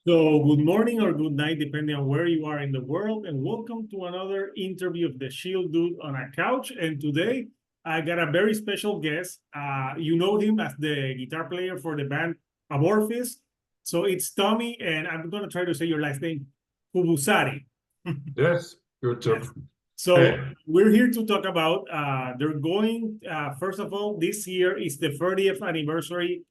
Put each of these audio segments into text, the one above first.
So, good morning or good night, depending on where you are in the world, and welcome to another interview of the Shield Dude on a Couch. And today, I got a very special guest. You know him as the guitar player for the band Amorphis. So it's Tommy, and I'm going to try to say your last name, Koivusaari. Yes, good job. Yes. So we're here to talk about, they're going, first of all, this year is the 30th anniversary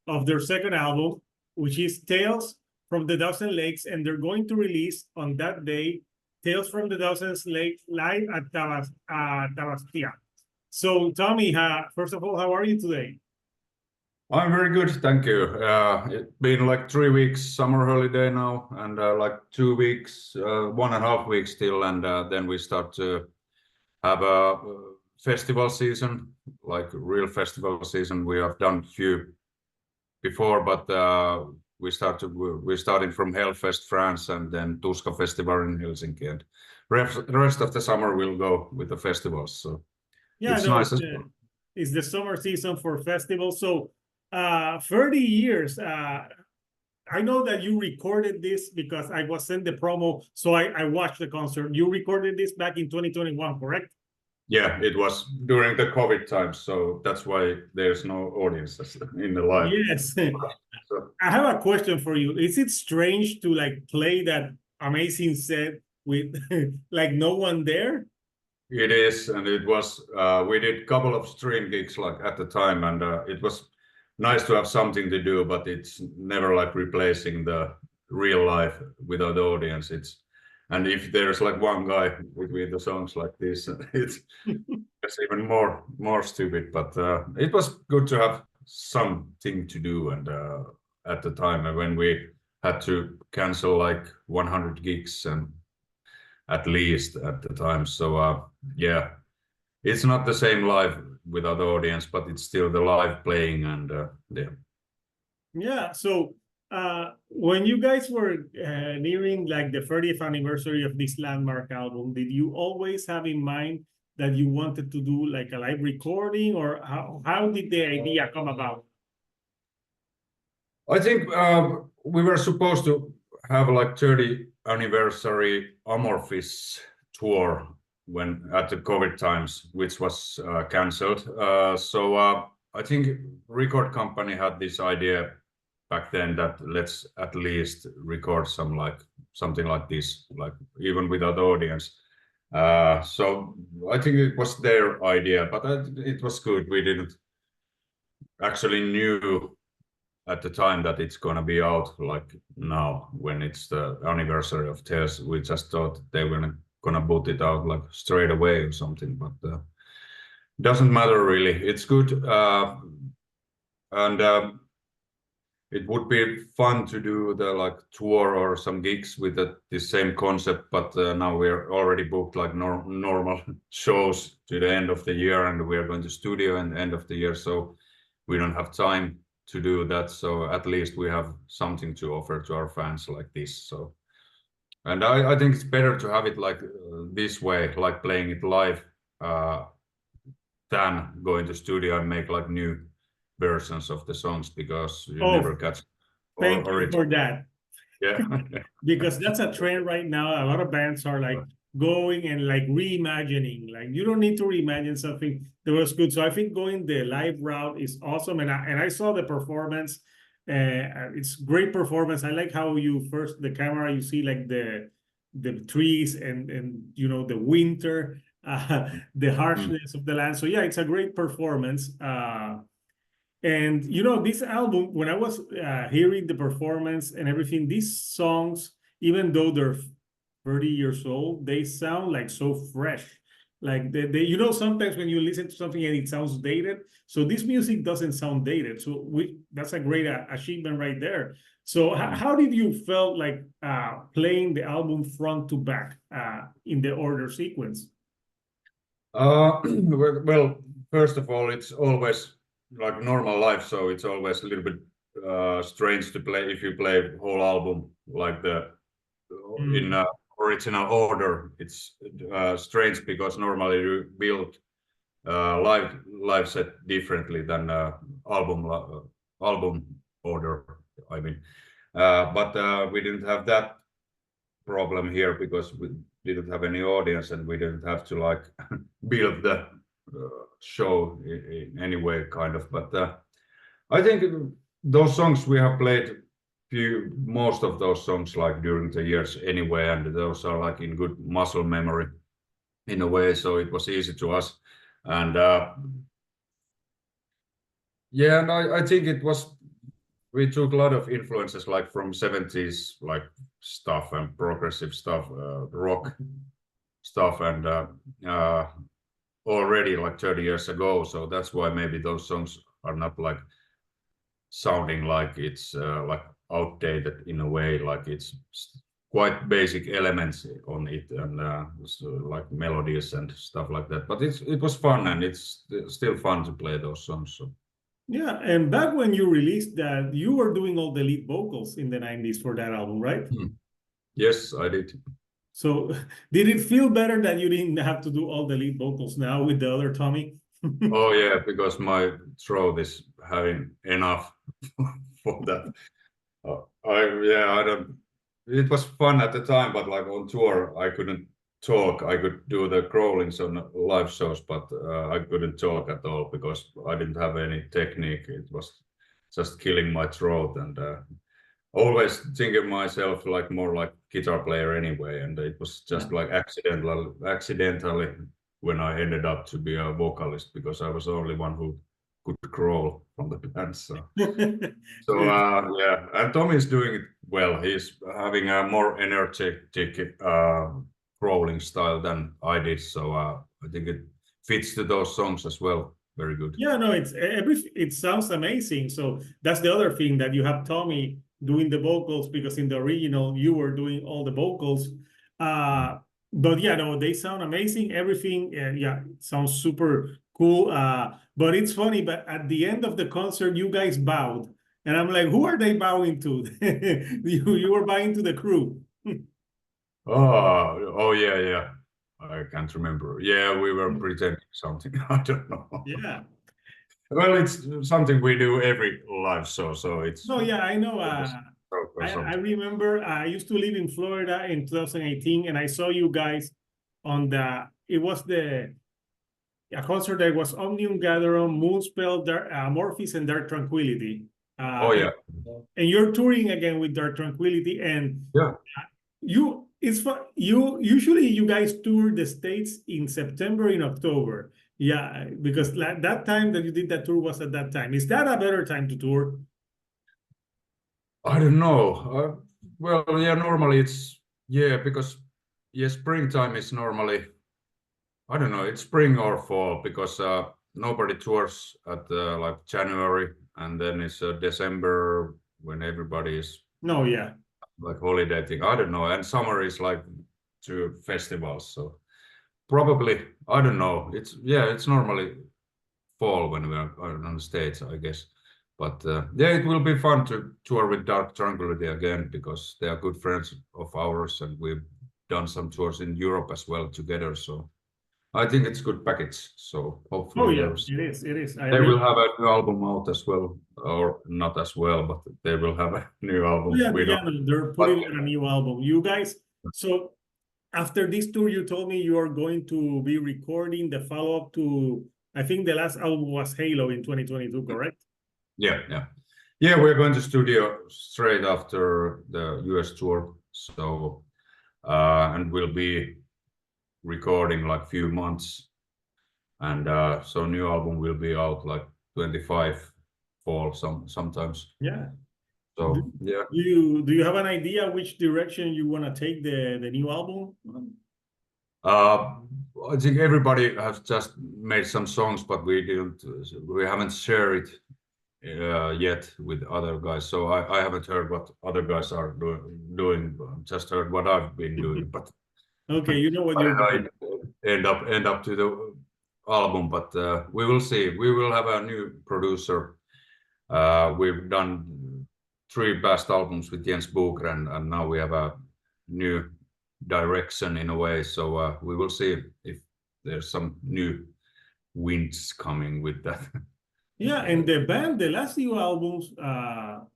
of their second album, which is Tales from the Thousand Lakes, and they're going to release on that day Tales from the Thousand Lakes live at Tavastia. So, Tommy, first of all, how are you today? I'm very good, thank you. It's been like 3 weeks summer holiday now, and like 2 weeks, 1.5 weeks still, and then we start to have a festival season, like real festival season. We have done few before, but we're starting from Hellfest France and then Tuska Festival in Helsinki, and the rest of the summer we'll go with the festivals. So yeah, it's nice as well. It's the summer season for festivals. So 30 years. I know that you recorded this because I was sent the promo, so I watched the concert. You recorded this back in 2021, correct? Yeah, it was during the COVID times, so that's why there's no audiences in the live. Yes. So, I have a question for you. Is it strange to like play that amazing set with like no one there? It is, and it was. We did a couple of stream gigs like at the time, and it was nice to have something to do, but it's never like replacing the real life without the audience. And if there's like one guy between the songs like this, it's even more stupid. But it was good to have something to do. And at the time when we had to cancel like 100 gigs and at least at the time. So yeah, it's not the same live without the audience, but it's still the live playing, and yeah. Yeah. So when you guys were nearing like the 30th anniversary of this landmark album, did you always have in mind that you wanted to do like a live recording, or how did the idea come about? I think we were supposed to have like 30th anniversary Amorphis tour when at the COVID times, which was cancelled. So I think record company had this idea back then that let's at least record something like this, like even without audience. So I think it was their idea, but it was good. We didn't actually knew at the time that it's gonna be out like now when it's the anniversary of Tales. We just thought they were gonna put it out like straight away or something, but doesn't matter really. It's good, and it would be fun to do the like tour or some gigs with the same concept, but now we're already booked like normal shows to the end of the year, and we're going to studio in the end of the year, so we don't have time to do that. So at least we have something to offer to our fans like this. So, and I think it's better to have it like this way, like playing it live, than going to studio and make like new versions of the songs, because you never catch. Thank you for that. Yeah. Because that's a trend right now. A lot of bands are like going and like reimagining. Like you don't need to reimagine something that was good. So I think going the live route is awesome. And I saw the performance. It's great performance. I like how the camera, you see like the trees and you know the winter, the harshness of the land. So yeah, it's a great performance. And you know, this album, when I was hearing the performance and everything, these songs, even though they're 30 years old, they sound like so fresh. Like they you know, sometimes when you listen to something and it sounds dated, so this music doesn't sound dated. So that's a great achievement right there. So how did you felt like playing the album front to back in the order sequence? Well, first of all, it's always like normal life, so it's always a little bit strange to play if you play whole album like in original order. It's strange because normally you build live set differently than album order, I mean. But we didn't have that problem here because we didn't have any audience and we didn't have to like build the show in any way, kind of. But I think those songs we have played most of those songs like during the years anyway, and those are like in good muscle memory in a way, so it was easy to us. And yeah, and I think it was, we took a lot of influences like from 70s like stuff and progressive stuff, rock stuff, and already like 30 years ago, so that's why maybe those songs are not like sounding like it's like outdated in a way, like it's quite basic elements on it, and so like melodies and stuff like that. But it was fun, and it's still fun to play those songs. So. Yeah, and back when you released that, you were doing all the lead vocals in the 90s for that album, right? Yes, I did. So did it feel better that you didn't have to do all the lead vocals now with the other Tomi? Oh yeah, because my throat is having enough for that. I don't. It was fun at the time, but like on tour, I couldn't talk. I could do the crawlings on live shows, but I couldn't talk at all because I didn't have any technique. It was just killing my throat, and always thinking myself like more like guitar player anyway. And it was just like accidentally when I ended up to be a vocalist, because I was the only one who could crawl from the band. So yeah, and Tomi is doing it well. He's having a more energetic crawling style than I did. So I think it fits to those songs as well. Very good. Yeah, no, it sounds amazing. So that's the other thing, that you have Tomi doing the vocals, because in the original you were doing all the vocals. But yeah, no, they sound amazing. Everything, yeah, sounds super cool. But it's funny, but at the end of the concert, you guys bowed, and I'm like, who are they bowing to? You were bowing to the crew. Oh yeah. I can't remember. Yeah, we were pretending something. I don't know. Yeah. Well, it's something we do every live show, so it's. No, yeah, I know. I remember I used to live in Florida in 2018, and I saw you guys on it was a concert that was Omnium Gatherum, Moonspell, Amorphis, and Dark Tranquillity. Oh yeah. And you're touring again with Dark Tranquillity, and yeah, it's fun. Usually you guys tour the States in September, in October. Yeah, because that time that you did that tour was at that time. Is that a better time to tour? I don't know. Well, yeah, normally because springtime is normally, I don't know, it's spring or fall, because nobody tours at like January, and then it's December when everybody is like holiday thing. I don't know, and summer is like to festivals. So probably, I don't know. It's normally fall when we're on the States, I guess. But yeah, it will be fun to tour with Dark Tranquillity again, because they are good friends of ours, and we've done some tours in Europe as well together. So I think it's a good package. So hopefully, it is. They will have a new album out as well, or not as well, but they will have a new album. They're putting out a new album. You guys, so after this tour, you told me you are going to be recording the follow-up to, I think the last album was Halo in 2022, correct? Yeah, we're going to studio straight after the US tour. So, and we'll be recording like few months. And so new album will be out like 25 fall sometimes. Yeah. So yeah. Do you have an idea which direction you want to take the new album? I think everybody has just made some songs, but we haven't shared it yet with other guys. So I haven't heard what other guys are doing. Just heard what I've been doing. But okay, you know what you're doing. End up to the album, but we will see. We will have a new producer. We've done 3 past albums with Jens Bogren, and now we have a new direction in a way. So we will see if there's some new winds coming with that. Yeah, and the band, the last few albums, have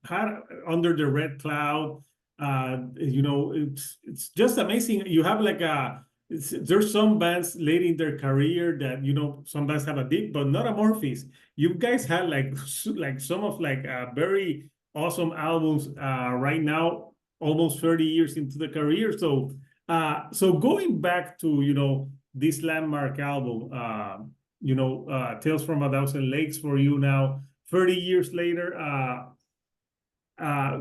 had Under the Red Cloud. You know, it's just amazing. You have like there's some bands late in their career that, you know, some bands have a dip, but not Amorphis. You guys had like some of like very awesome albums right now, almost 30 years into the career. So going back to, you know, this landmark album, you know, Tales from a Thousand Lakes for you now, 30 years later, uh,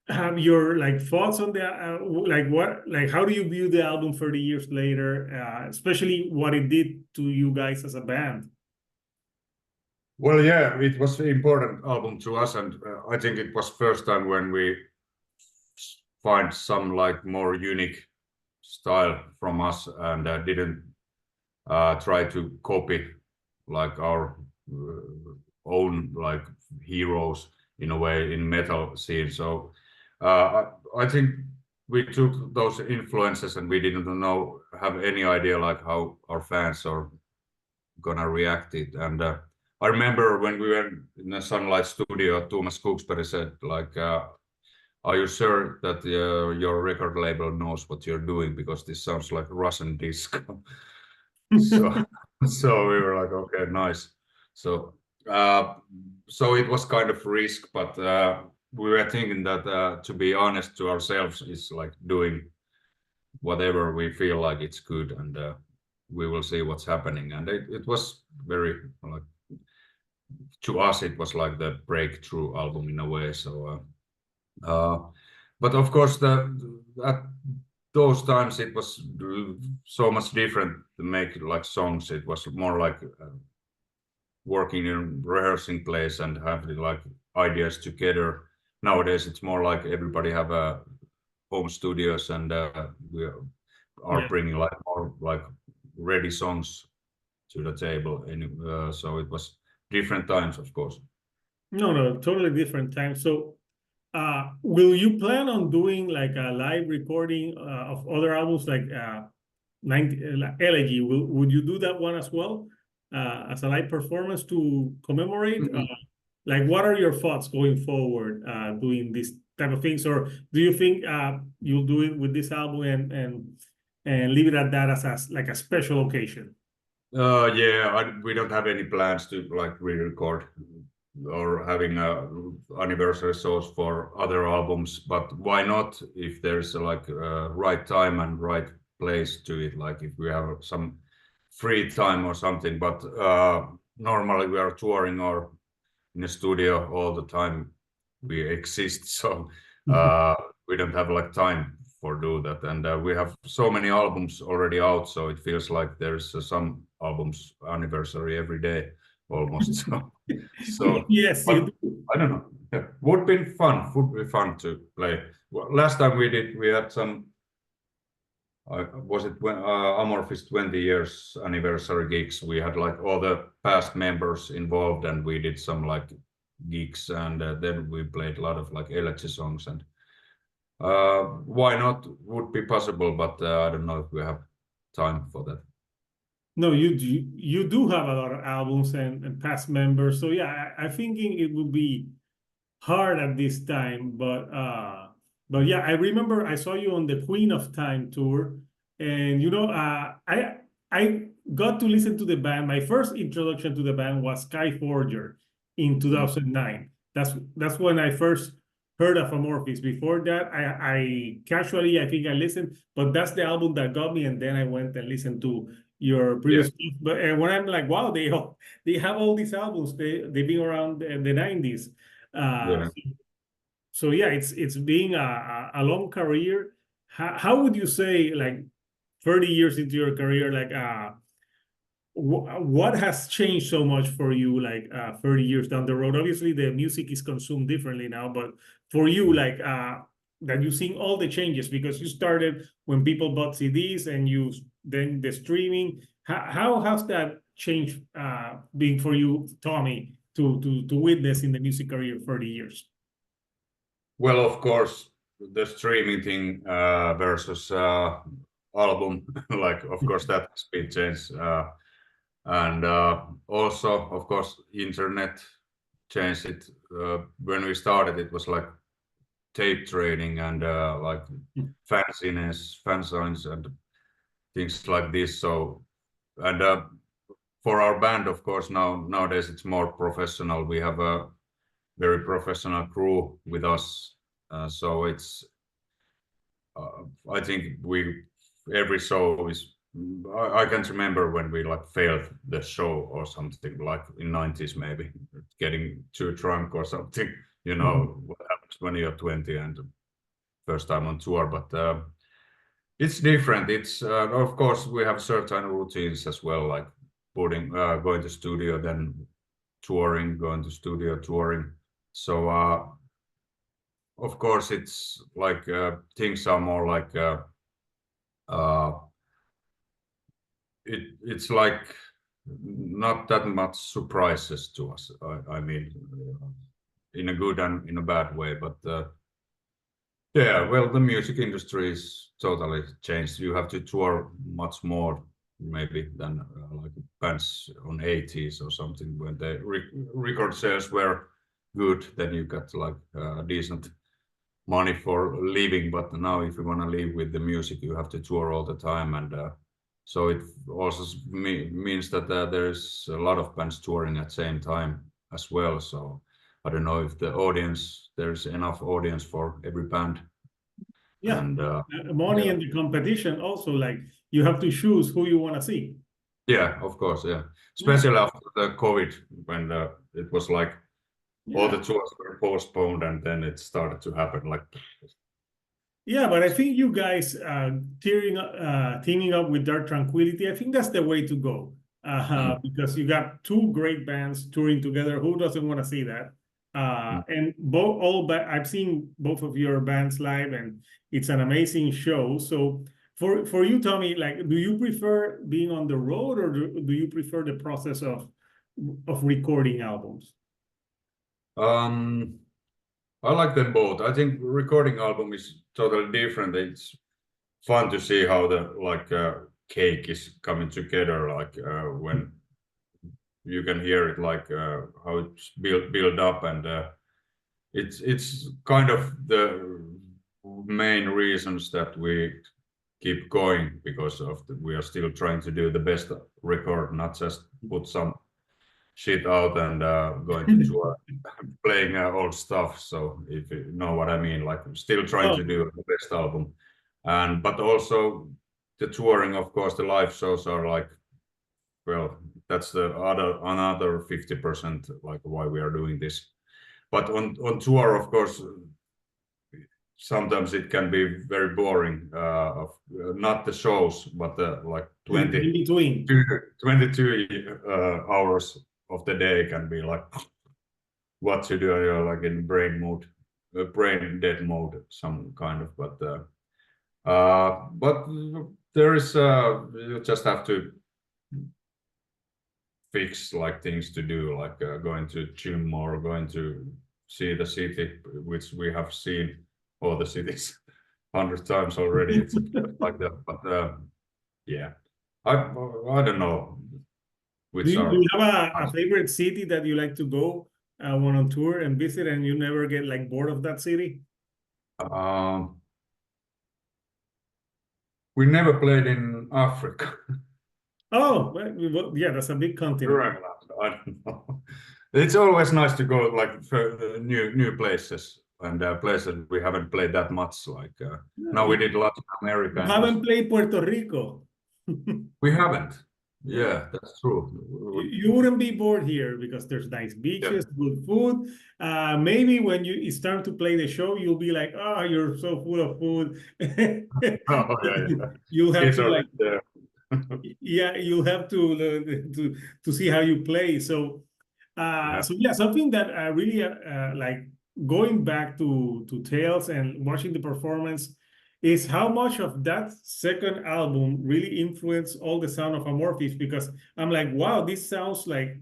have your like thoughts on the like what, like how do you view the album 30 years later, especially what it did to you guys as a band? Well, yeah, it was an important album to us, and I think it was first time when we find some like more unique style from us, and didn't try to copy like our own like heroes in a way in metal scene. So I think we took those influences, and we didn't have any idea like how our fans are gonna react it. And I remember when we were in the Sunlight studio, Thomas Cooksbury said like, are you sure that your record label knows what you're doing, because this sounds like Russian disco? So so we were like, okay, nice. So so it was kind of risk, but we were thinking that to be honest to ourselves is like doing whatever we feel like it's good, and we will see what's happening. And it was very like, to us it was like the breakthrough album in a way. So but of course at those times it was so much different to make like songs. It was more like working in rehearsing place and having like ideas together. Nowadays it's more like everybody have a home studios, and we are Yeah. bringing like more like ready songs to the table. And so it was different times, of course. No, totally different time. So will you plan on doing like a live recording of other albums like 90 Elegy? Would you do that one as well as a live performance to commemorate? Like, what are your thoughts going forward doing this type of things, or do you think you'll do it with this album and leave it at that as like a special occasion? Yeah, we don't have any plans to like re-record or having anniversary shows for other albums, but why not if there's like right time and right place to it, like if we have some free time or something. But normally we are touring or in the studio all the time we exist, so we don't have like time for do that. And we have so many albums already out, so it feels like there's some albums anniversary every day almost. So Yes, but you do. I don't know. Yeah, would be fun. Would be fun to play. Well, last time we had some. Was it when Amorphis 20 years anniversary gigs? We had like all the past members involved, and we did some like gigs, and then we played a lot of like elegy songs. And why not? Would be possible, but I don't know if we have time for that. No, you do have a lot of albums and past members. So yeah, I'm thinking it would be hard at this time, but yeah, I remember I saw you on the Queen of Time tour, and you know, I got to listen to the band. My first introduction to the band was Skyforger in 2009. That's when I first heard of Amorphis. Before that, I casually, I think I listened, but that's the album that got me, and then I went and listened to your Yeah, previous stuff. But when I'm like, wow, they have all these albums. They've been around the 90s. Uh, yeah. so yeah, it's being a long career. How would you say, like 30 years into your career, like what has changed so much for you, like 30 years down the road? Obviously, the music is consumed differently now, but for you, like that you've seen all the changes because you started when people bought CDs and you then the streaming. How has that changed being for you, Tomi, to witness in the music career 30 years? Well, of course, the streaming thing versus album, like of course that has been changed, and also of course internet. changed it. When we started, it was like tape trading and like fanciness, fan signs and things like this. So, and for our band, of course, nowadays it's more professional. We have a very professional crew with us. So it's, I think every show is, I can't remember when we like failed the show or something, like in 90s maybe, getting too drunk or something, you know, what happens when you're 20 and first time on tour. But it's different. It's of course we have certain routines as well, like going to studio, then touring, going to studio, touring. So of course it's like things are more like it's like not that much surprises to us. I mean, in a good and in a bad way, but yeah, well, the music industry is totally changed. You have to tour much more maybe than like bands on 80s or something, when the record sales were good, then you got like decent money for living. But now if you want to live with the music, you have to tour all the time, and so it also means that there's a lot of bands touring at the same time as well. So I don't know if there's enough audience for every band. Yeah, and money yeah. and the competition also, like you have to choose who you want to see. Yeah, of course, yeah. Especially after the COVID, when it was like all the tours were postponed, and then it started to happen like. Yeah, but I think you guys teaming up with Dark Tranquillity, I think that's the way to go. Because you got two great bands touring together. Who doesn't want to see that? And I've seen both of your bands live, and it's an amazing show. So for you, Tomi, like, do you prefer being on the road, or do you prefer the process of recording albums? I like them both. I think recording album is totally different. It's fun to see how the like cake is coming together, like when you can hear it, like how it's build up, and it's kind of the main reasons that we keep going, because we are still trying to do the best record, not just put some shit out and going to tour playing old stuff. So if you know what I mean, like still trying to do the best album. And but also the touring, of course, the live shows are like, well, that's another 50%, like why we are doing this. But on tour, of course, sometimes it can be very boring. Not the shows, but like 22 hours of the day can be like what to do. You're like in brain dead mode, some kind of. But there is you just have to fix like things to do, like going to gym or going to see the city, which we have seen all the cities 100 times already. It's like that. But yeah, I don't know. Do you have a favorite city that you like to go when on tour and visit, and you never get like bored of that city? We never played in Africa. Oh, well, yeah, that's a big continent. I don't know. It's always nice to go like for new places, and places we haven't played that much. Like now we did Latin America. You haven't played Puerto Rico. We haven't. Yeah, that's true. You wouldn't be bored here because there's nice beaches, good food. Maybe when it's time to play the show, you'll be like, "Oh, you're so full of food." Oh, yeah. You'll have to like, yeah, you'll have to see how you play. So, so yeah, something that I really like going back to Tales and watching the performance is how much of that second album really influenced all the sound of Amorphis, because I'm like, wow, this sounds like,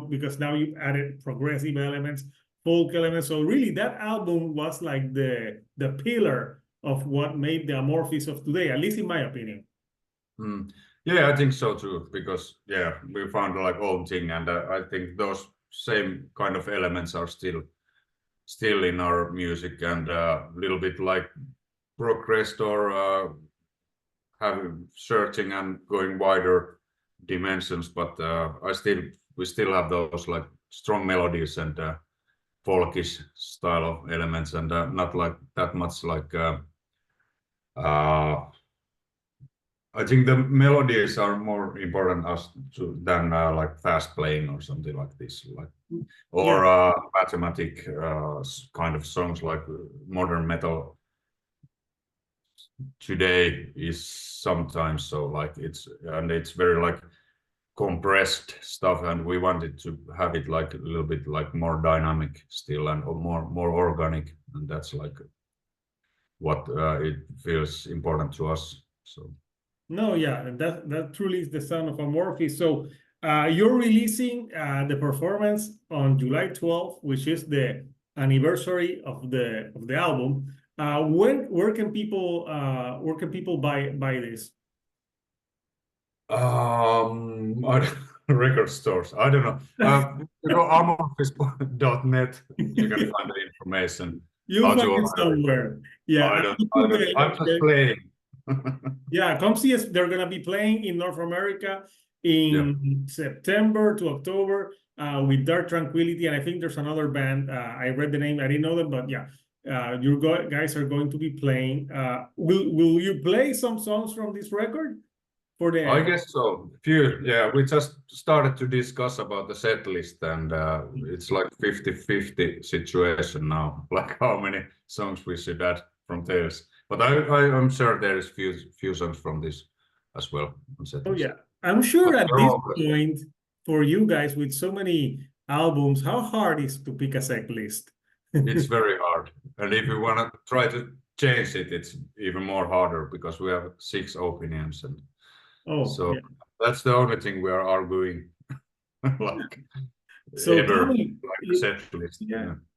because now you've added progressive elements, folk elements. So really that album was like the pillar of what made the Amorphis of today, at least in my opinion. Yeah, I think so too, because yeah, we found like own thing, and I think those same kind of elements are still in our music, and a little bit like progressed or having searching and going wider dimensions, but we still have those like strong melodies and folkish style of elements, and not like that much like I think the melodies are more important than like fast playing or something like this, like or mathematic kind of songs like modern metal today is sometimes so like it's very like compressed stuff, and we wanted to have it like a little bit like more dynamic still and more organic, and that's like what it feels important to us. So no, yeah, that truly is the sound of Amorphis. So you're releasing the performance on July 12th, which is the anniversary of the album. Where can people buy this? Record stores. I don't know. You go amorphis.net. You can find the information. You'll find it somewhere. Yeah, I'm just playing. Yeah, come see us. They're gonna be playing in North America in September to October with Dark Tranquillity, and I think there's another band. I read the name. I didn't know them, but yeah, you guys are going to be playing. Will you play some songs from this record? I guess so. Few, yeah. We just started to discuss about the set list, and it's like 50-50 situation now. Like how many songs we should add from Tales. But I'm sure there is few songs from this as well on set list. Yeah, I'm sure at this point for you guys with so many albums, how hard is to pick a set list? It's very hard, and if you want to try to change it, it's even more harder because we have 6 opinions and. So that's the only thing we are arguing like so ever, Tomi, like set list.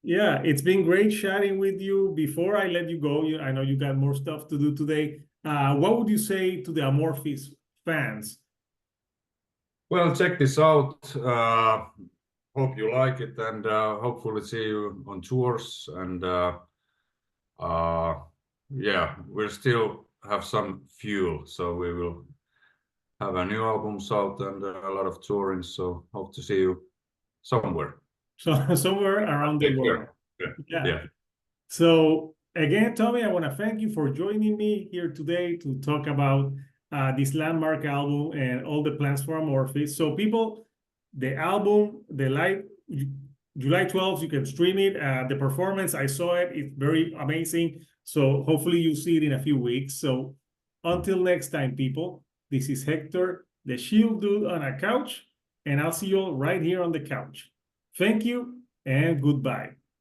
Yeah, it's been great chatting with you. Before I let you go, I know you got more stuff to do today. What would you say to the Amorphis fans? Well, check this out. Hope you like it, and hopefully see you on tours. And yeah, we'll still have some fuel, so we will have a new albums out and a lot of touring, so hope to see you somewhere. So somewhere around the world. Yeah. So again, Tomi, I want to thank you for joining me here today to talk about this landmark album and all the plans for Amorphis. So people, the album, the live July 12th, you can stream it. The performance, I saw it. It's very amazing. So hopefully you see it in a few weeks. So until next time, people. This is Hector, the Shield Dude on a couch, and I'll see you all right here on the couch. Thank you and goodbye.